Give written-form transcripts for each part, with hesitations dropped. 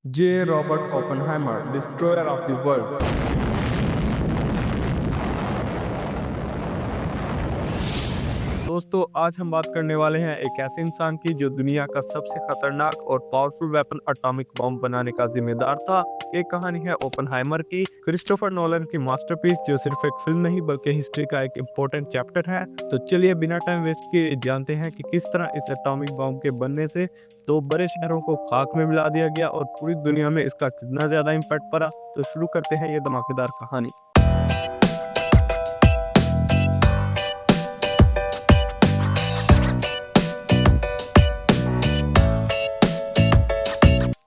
J. Robert Oppenheimer, Destroyer of the World। दोस्तों, आज हम बात करने वाले हैं एक ऐसे इंसान की जो दुनिया का सबसे खतरनाक और पावरफुल वेपन एटॉमिक बॉम्ब बनाने का जिम्मेदार था। ये कहानी है ओपनहाइमर की, क्रिस्टोफर नोलन की मास्टरपीस जो सिर्फ एक फिल्म नहीं बल्कि हिस्ट्री का एक इम्पोर्टेंट चैप्टर है। तो चलिए बिना टाइम वेस्ट किए जानते हैं कि किस तरह इस एटॉमिक बॉम्ब के बनने से दो बड़े शहरों को खाक में मिला दिया गया और पूरी दुनिया में इसका कितना ज्यादा इम्पैक्ट पड़ा। तो शुरू करते हैं ये धमाकेदार कहानी।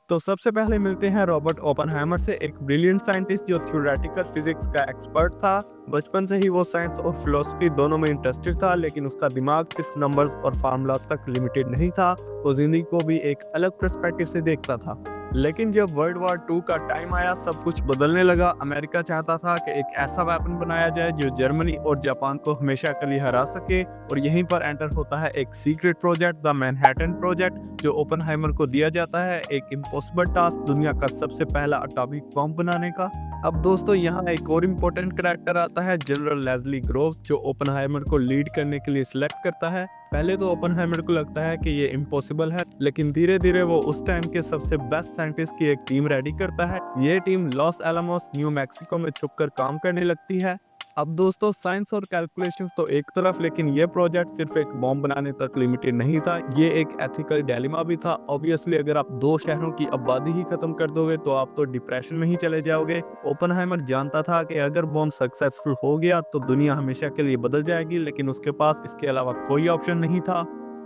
तो सबसे पहले मिलते हैं रॉबर्ट ओपनहाइमर से, एक ब्रिलियंट साइंटिस्ट जो थ्योरेटिकल फिजिक्स का एक्सपर्ट था। बचपन से ही वो साइंस और फिलोसफी दोनों में इंटरेस्टेड था, लेकिन उसका दिमाग सिर्फ नंबर्स और फार्मूलाज तक लिमिटेड नहीं था। वो जिंदगी को भी एक अलग पर्सपेक्टिव से देखता था। लेकिन जब वर्ल्ड वॉर 2 का टाइम आया, सब कुछ बदलने लगा। अमेरिका चाहता था कि एक ऐसा वेपन बनाया जाए जो जर्मनी और जापान को हमेशा के लिए हरा सके, और यहीं पर एंटर होता है एक secret project, the Manhattan project, जो ओपनहाइमर को दिया जाता है। एक इम्पॉसिबल टास्क, दुनिया का सबसे पहला एटॉमिक बॉम्ब बनाने का। अब दोस्तों यहाँ एक और इम्पोर्टेंट कैरेक्टर आता है, जनरल लेस्ली ग्रोव्स, जो ओपनहाइमर को लीड करने के लिए सिलेक्ट करता है। पहले तो ओपनहाइमर को लगता है कि ये इम्पॉसिबल है, लेकिन धीरे धीरे वो उस टाइम के सबसे बेस्ट साइंटिस्ट की एक टीम रेडी करता है। ये team loss Alamos, new Mexico में छुपकर काम करने लगती है। अब दोस्तों, साइंस और कैलकुलेशंस तो एक तरफ, लेकिन ये प्रोजेक्ट सिर्फ एक बॉम्ब बनाने तक लिमिटेड नहीं था। ये एक एथिकल डायलेमा भी था। ऑब्वियसली अगर आप दो शहरों की आबादी ही खत्म कर दोगे तो आप तो डिप्रेशन में ही चले जाओगे। ओपनहाइमर जानता था कि अगर बॉम्ब सक्सेसफुल हो गया तो दुनिया हमेशा के लिए बदल जाएगी, लेकिन उसके पास इसके अलावा कोई ऑप्शन नहीं था।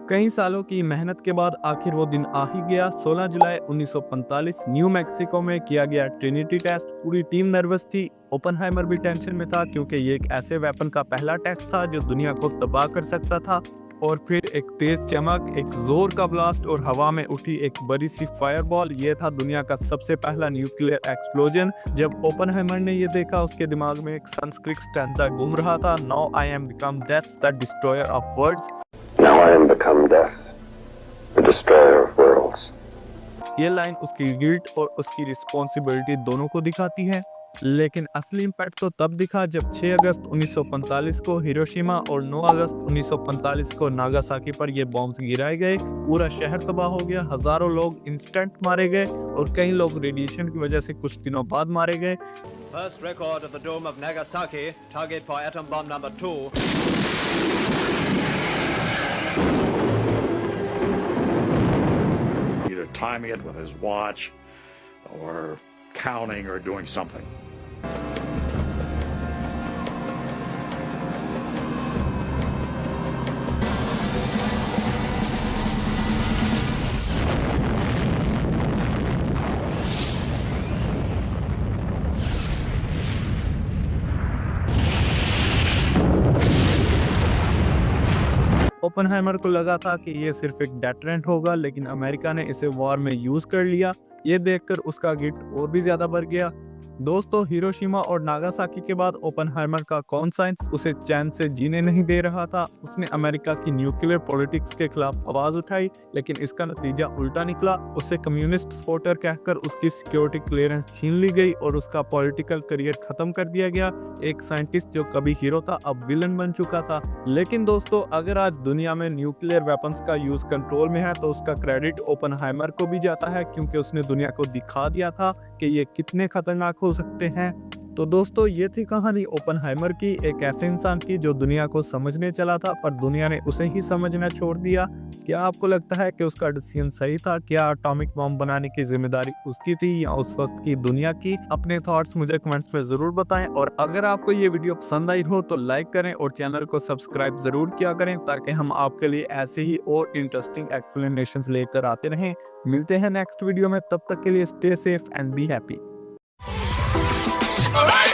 कई सालों की मेहनत के बाद आखिर वो दिन आ ही गया। 16 जुलाई 1945 न्यू मैक्सिको में किया गया ट्रिनिटी टेस्ट। पूरी टीम नर्वस थी। ओपनहाइमर भी टेंशन में था, क्योंकि ये एक ऐसे वेपन का पहला टेस्ट था जो दुनिया को तबाह कर सकता था। और फिर एक तेज चमक, एक जोर का ब्लास्ट और हवा में उठी एक बड़ी सी फायरबॉल। ये था दुनिया का सबसे पहला न्यूक्लियर एक्सप्लोजन। जब ओपनहाइमर ने ये देखा, उसके दिमाग में एक संस्कृत स्टैंजा घूम रहा था, now I am become death, the destroyer of worlds. Now I am become death, the destroyer of worlds. ये लाइन उसकी गिल्ट और उसकी रिस्पॉन्सिबिलिटी दोनों को दिखाती है। लेकिन असली इम्पैक्ट तो तब दिखा जब 6 अगस्त 1945 को हिरोशिमा और 9 अगस्त 1945 को नागासाकी पर ये बॉम्ब्स गिराए गए। पूरा शहर तबाह हो गया, हजारों लोग इंस्टेंट मारे गए और कई लोग रेडिएशन की वजह से कुछ दिनों बाद मारे गए। First record of the dome of Nagasaki, target for atom bomb number 2. Either timing it with his watch or counting or doing something. Oppenheimer को लगा था कि ये सिर्फ एक डेटरेंट होगा, लेकिन अमेरिका ने इसे वॉर में यूज कर लिया। ये देखकर उसका गिल्ट और भी ज्यादा बढ़ गया। दोस्तों, हिरोशिमा और नागासाकी के बाद ओपनहाइमर का कॉन्साइंस उसे चैन से जीने नहीं दे रहा था। उसने अमेरिका की न्यूक्लियर पॉलिटिक्स के खिलाफ आवाज उठाई, लेकिन इसका नतीजा उल्टा निकला। उसे कम्युनिस्ट सपोर्टर कहकर उसकी सिक्योरिटी क्लियरेंस छीन ली गई और उसका पॉलिटिकल करियर खत्म कर दिया गया। एक साइंटिस्ट जो कभी हीरो था अब विलन बन चुका था। लेकिन दोस्तों, अगर आज दुनिया में न्यूक्लियर वेपन्स का यूज कंट्रोल में है तो उसका क्रेडिट ओपनहाइमर को भी जाता है, क्योंकि उसने दुनिया को दिखा दिया था कि ये कितने खतरनाक हो सकते हैं। तो दोस्तों, ये थी कहानी ओपनहाइमर की, एक ऐसे इंसान की जो दुनिया को समझने चला था पर दुनिया ने उसे ही समझना छोड़ दिया। क्या आपको लगता है कि उसका डिसीजन सही था? क्या एटॉमिक बॉम्ब बनाने की जिम्मेदारी उसकी थी या उस वक्त की दुनिया की? अपने थॉट्स मुझे कमेंट्स में जरूर बताएं, और अगर आपको ये वीडियो पसंद आई हो तो लाइक करें और चैनल को सब्सक्राइब जरूर किया करें, ताकि हम आपके लिए ऐसे ही और इंटरेस्टिंग एक्सप्लेनेशंस लेकर आते रहें। मिलते हैं नेक्स्ट वीडियो में, तब तक के लिए stay safe and be happy. Alright.